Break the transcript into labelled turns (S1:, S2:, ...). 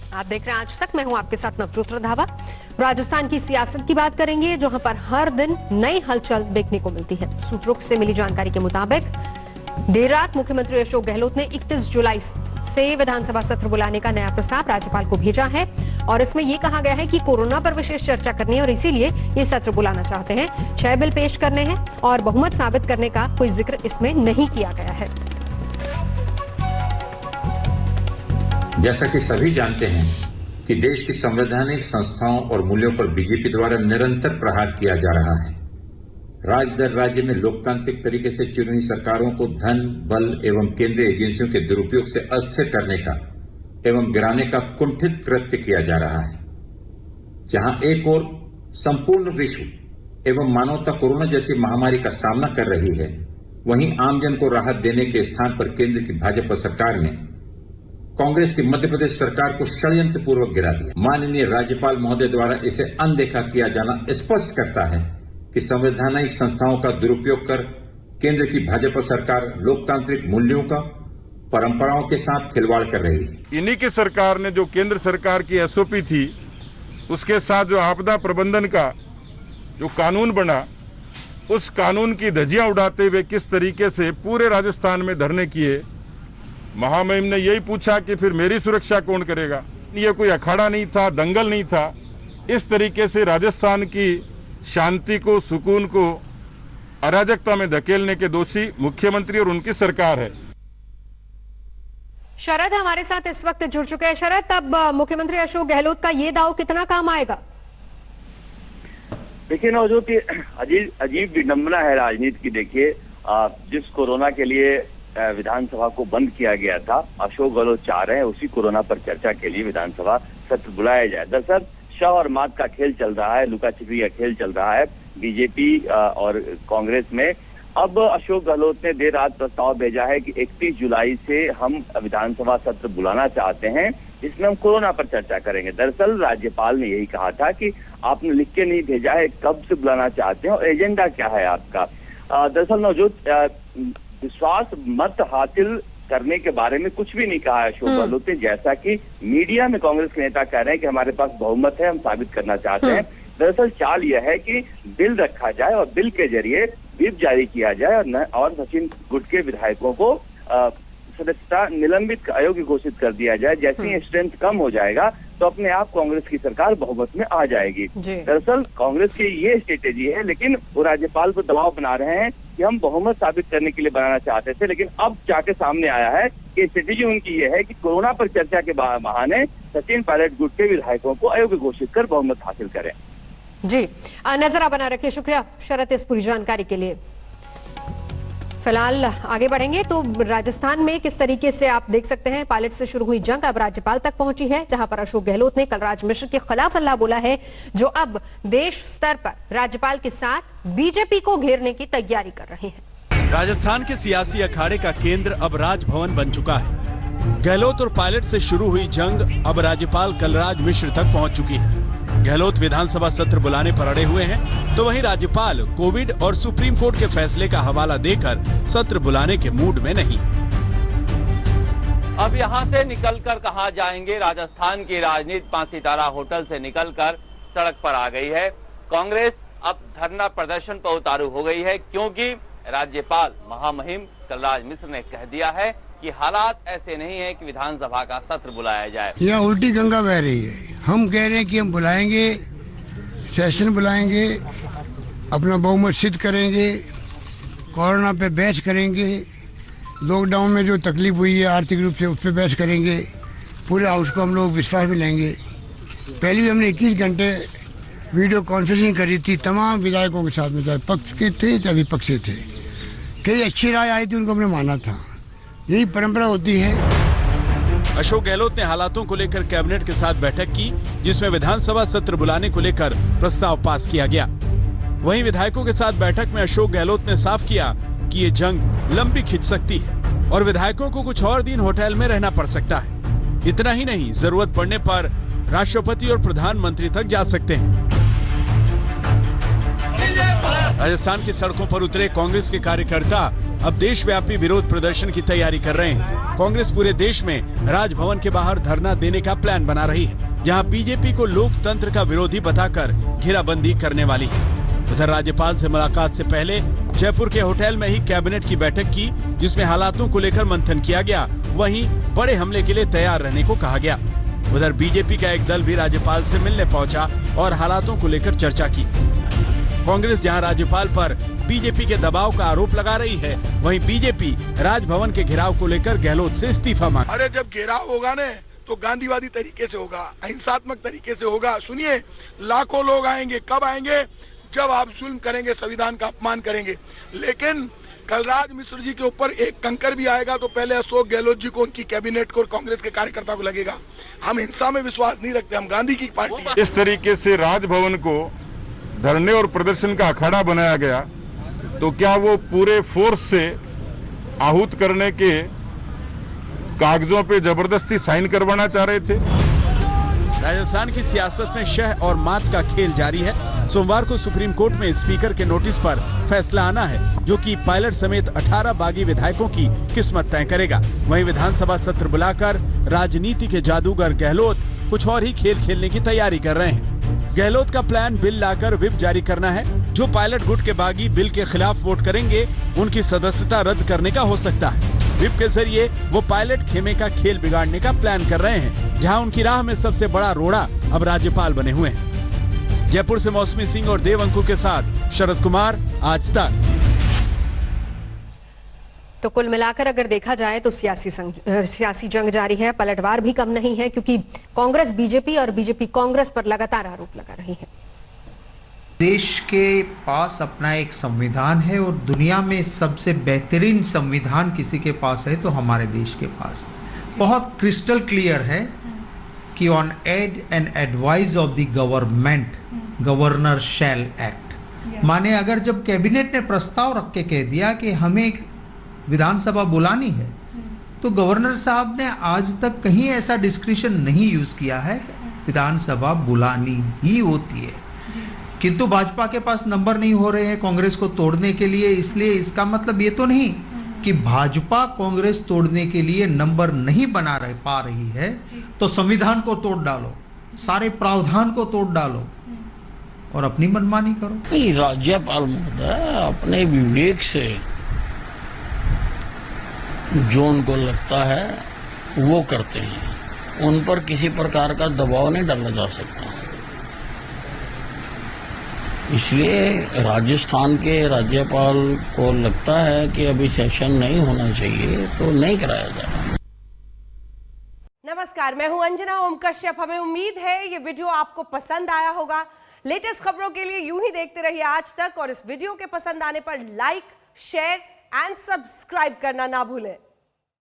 S1: आप देख रहे हैं आज तक। मैं हूं आपके साथ नवजोत रंधावा। राजस्थान की सियासत की बात करेंगे, जहां पर हर दिन नई हलचल देखने को मिलती है। सूत्रों से मिली जानकारी के मुताबिक देर रात मुख्यमंत्री अशोक गहलोत ने 31 जुलाई से विधानसभा सत्र बुलाने का नया प्रस्ताव राज्यपाल को भेजा है और इसमें यह कहा गया है कि कोरोना पर विशेष चर्चा करनी है और इसीलिए ये सत्र बुलाना चाहते हैं। 6 बिल पेश करने हैं और बहुमत साबित करने का कोई जिक्र इसमें नहीं किया गया है।
S2: जैसा कि सभी जानते हैं कि देश की संवैधानिक संस्थाओं और मूल्यों पर बीजेपी द्वारा निरंतर प्रहार किया जा रहा है। राज्य दर राज्य में लोकतांत्रिक तरीके से चुनी हुई सरकारों को धन, बल एवं केंद्रीय एजेंसियों के दुरुपयोग से अस्थिर करने का एवं गिराने का कुंठित कृत्य किया जा रहा है। जहां एक ओर संपूर्ण विश्व एवं मानवता कोरोना जैसी महामारी का सामना कर रही है, वहीं आमजन को राहत देने के स्थान पर केंद्र की भाजपा सरकार ने कांग्रेस की मध्य प्रदेश सरकार को षड्यंत्र पूर्वक गिरा दिया। माननीय राज्यपाल महोदय द्वारा इसे अनदेखा किया जाना स्पष्ट करता है कि संवैधानिक संस्थाओं का दुरुपयोग कर केंद्र की भाजपा सरकार लोकतांत्रिक मूल्यों का परंपराओं के साथ खिलवाड़ कर रही है।
S3: इन्हीं की सरकार ने जो केंद्र सरकार की एसओपी थी, उसके साथ जो आपदा प्रबंधन का जो कानून बना, उस कानून की धज्जियां उड़ाते हुए किस तरीके से पूरे राजस्थान में धरने किए। महामहिम ने यही पूछा कि फिर मेरी सुरक्षा कौन करेगा। ये कोई अखाड़ा नहीं था, दंगल नहीं था। इस तरीके से राजस्थान की शांति को, सुकून को अराजकता में धकेलने के दोषी मुख्यमंत्री और उनकी सरकार है।
S1: शरद हमारे साथ इस वक्त जुड़ चुके हैं। शरद, अब मुख्यमंत्री अशोक गहलोत का ये दाव कितना काम आएगा?
S4: देखिए नवजोत, अजीब विडंबना है राजनीति की। देखिए, जिस कोरोना के लिए विधानसभा को बंद किया गया था, अशोक गहलोत चाह रहे हैं उसी कोरोना पर चर्चा के लिए विधानसभा सत्र बुलाया जाए। दरअसल शव और मात का खेल चल रहा है, लुका छिपी का खेल चल रहा है बीजेपी और कांग्रेस में। अब अशोक गहलोत ने देर रात प्रस्ताव भेजा है कि 31 जुलाई से हम विधानसभा सत्र बुलाना चाहते हैं, जिसमें हम कोरोना पर चर्चा करेंगे। दरअसल राज्यपाल ने यही कहा था कि आपने लिख के नहीं भेजा है कब से बुलाना चाहते हैं और एजेंडा क्या है आपका। दरअसल नवजोत, विश्वास मत हासिल करने के बारे में कुछ भी नहीं कहा है अशोक गहलोत ने। जैसा कि मीडिया में कांग्रेस के नेता कह रहे हैं कि हमारे पास बहुमत है, हम साबित करना चाहते हैं। दरअसल चाल यह है कि बिल रखा जाए और बिल के जरिए व्हिप जारी किया जाए और सचिन गुट के विधायकों को सदस्यता निलंबित अयोग्य घोषित कर दिया जाए। जैसे ही स्ट्रेंथ कम हो जाएगा तो अपने आप कांग्रेस की सरकार बहुमत में आ जाएगी। दरअसल कांग्रेस की ये स्ट्रेटेजी है, लेकिन वो राज्यपाल पर दबाव बना रहे हैं कि हम बहुमत साबित करने के लिए बनाना चाहते थे, लेकिन अब जाके सामने आया है कि स्ट्रेटेजी उनकी ये है कि कोरोना पर चर्चा के बहाने सचिन पायलट गुट के विधायकों को अयोग्य घोषित कर बहुमत हासिल करें।
S1: जी, नजर बना रखिए। शुक्रिया शरद इस पूरी जानकारी के लिए। फिलहाल आगे बढ़ेंगे तो राजस्थान में किस तरीके से आप देख सकते हैं, पायलट से शुरू हुई जंग अब राज्यपाल तक पहुंची है, जहां पर अशोक गहलोत ने कलराज मिश्र के खिलाफ हल्ला बोला है, जो अब देश स्तर पर राज्यपाल के साथ बीजेपी को घेरने की तैयारी कर रहे हैं।
S5: राजस्थान के सियासी अखाड़े का केंद्र अब राजभवन बन चुका है। गहलोत और पायलट से शुरू हुई जंग अब राज्यपाल कलराज मिश्र तक पहुंच चुकी है। गहलोत विधानसभा सत्र बुलाने पर अड़े हुए हैं, तो वहीं राज्यपाल कोविड और सुप्रीम कोर्ट के फैसले का हवाला देकर सत्र बुलाने के मूड में नहीं।
S6: अब यहां से निकलकर कहां जाएंगे? राजस्थान की राजनीति 5 सितारा होटल से निकलकर सड़क पर आ गई है। कांग्रेस अब धरना प्रदर्शन पर उतारू हो गई है, क्योंकि राज्यपाल महामहिम कलराज मिश्र ने कह दिया है कि हालात ऐसे नहीं है कि विधानसभा का सत्र बुलाया जाए।
S7: यहाँ उल्टी गंगा बह रही है। हम कह रहे हैं कि हम बुलाएंगे, सेशन बुलाएंगे, अपना बहुमत सिद्ध करेंगे, कोरोना पे बहस करेंगे, लॉकडाउन में जो तकलीफ हुई है आर्थिक रूप से उस पर बहस करेंगे, पूरे हाउस को हम लोग विश्वास में लेंगे। पहले भी हमने 21 घंटे वीडियो कॉन्फ्रेंसिंग करी थी तमाम विधायकों के साथ में, चाहे पक्ष के थे चाहे विपक्ष से थे। कई अच्छी राय आई थी, उनको हमने माना था। यही परंपरा होती है।
S5: अशोक गहलोत ने हालातों को लेकर कैबिनेट के साथ बैठक की, जिसमें विधानसभा सत्र बुलाने को लेकर प्रस्ताव पास किया गया। वहीं विधायकों के साथ बैठक में अशोक गहलोत ने साफ किया कि ये जंग लंबी खिंच सकती है और विधायकों को कुछ और दिन होटल में रहना पड़ सकता है। इतना ही नहीं, जरूरत पड़ने पर राष्ट्रपति और प्रधानमंत्री तक जा सकते हैं। राजस्थान की सड़कों पर उतरे कांग्रेस के कार्यकर्ता अब देशव्यापी विरोध प्रदर्शन की तैयारी कर रहे हैं। कांग्रेस पूरे देश में राजभवन के बाहर धरना देने का प्लान बना रही है, जहां बीजेपी को लोकतंत्र का विरोधी बताकर घेराबंदी करने वाली है। उधर राज्यपाल से मुलाकात से पहले जयपुर के होटल में ही कैबिनेट की बैठक की, जिसमें हालातों को लेकर मंथन किया गया। वहीं बड़े हमले के लिए तैयार रहने को कहा गया। उधर बीजेपी का एक दल भी राज्यपाल से मिलने पहुंचा और हालातों को लेकर चर्चा की। कांग्रेस जहां राज्यपाल पर बीजेपी के दबाव का आरोप लगा रही है, वहीं बीजेपी राजभवन के घेराव को लेकर गहलोत से इस्तीफा मांगा।
S8: अरे जब घेराव होगा न तो गांधीवादी तरीके से होगा, अहिंसात्मक तरीके से होगा। सुनिए, लाखों लोग आएंगे। कब आएंगे? जब आप जुल्म करेंगे, संविधान का अपमान करेंगे। लेकिन कलराज मिश्र जी के ऊपर एक कंकर भी आएगा तो पहले अशोक गहलोत जी को, उनकी कैबिनेट को और कांग्रेस के कार्यकर्ता को लगेगा। हम हिंसा में विश्वास नहीं रखते, हम गांधी की पार्टी है।
S3: इस तरीके से राजभवन को धरने और प्रदर्शन का अखाड़ा बनाया गया, तो क्या वो पूरे फोर्स से आहूत करने के कागजों पे जबरदस्ती साइन करवाना चाह रहे थे?
S5: राजस्थान की सियासत में शह और मात का खेल जारी है। सोमवार को सुप्रीम कोर्ट में स्पीकर के नोटिस पर फैसला आना है, जो कि पायलट समेत 18 बागी विधायकों की किस्मत तय करेगा। वहीं विधानसभा सत्र बुलाकर राजनीति के जादूगर गहलोत कुछ और ही खेल खेलने की तैयारी कर रहे हैं। गहलोत का प्लान बिल लाकर व्हिप जारी करना है। जो पायलट गुट के बागी बिल के खिलाफ वोट करेंगे, उनकी सदस्यता रद्द करने का हो सकता है। व्हिप के जरिए वो पायलट खेमे का खेल बिगाड़ने का प्लान कर रहे हैं, जहां उनकी राह में सबसे बड़ा रोड़ा अब राज्यपाल बने हुए हैं। जयपुर से मौसमी सिंह और देव अंकु के साथ शरद कुमार, आज तक।
S1: तो कुल मिलाकर अगर देखा जाए तो सियासी जंग जारी है। पलटवार भी कम नहीं है, क्योंकि कांग्रेस बीजेपी और बीजेपी कांग्रेस पर लगातार आरोप लगा रही है।
S9: देश के पास अपना एक संविधान है और दुनिया में सबसे बेहतरीन संविधान किसी के पास है तो हमारे देश के पास है। बहुत क्रिस्टल क्लियर है कि on aid and advice of the government governor shall act. माने अगर जब कैबिनेट ने प्रस्ताव रख के कह दिया कि हमें विधानसभा बुलानी है, तो गवर्नर साहब ने आज तक कहीं ऐसा डिस्क्रिशन नहीं यूज किया है। विधानसभा बुलानी ही होती है, किंतु भाजपा के पास नंबर नहीं हो रहे हैं कांग्रेस को तोड़ने के लिए। इसलिए इसका मतलब ये तो नहीं कि भाजपा कांग्रेस तोड़ने के लिए नंबर नहीं बना पा रही है, तो संविधान को तोड़ डालो, सारे प्रावधान को तोड़ डालो और अपनी मनमानी करो।
S10: नहीं, राज्यपाल महोदय अपने विवेक से जो उनको लगता है वो करते हैं। उन पर किसी प्रकार का दबाव नहीं डाला जा सकता। इसलिए राजस्थान के राज्यपाल को लगता है कि अभी सेशन नहीं होना चाहिए तो नहीं कराया जाए।
S11: नमस्कार, मैं हूं अंजना ओम कश्यप। हमें उम्मीद है ये वीडियो आपको पसंद आया होगा। लेटेस्ट खबरों के लिए यूं ही देखते रहिए आज तक, और इस वीडियो के पसंद आने पर लाइक, शेयर एंड सब्सक्राइब करना ना भूलें।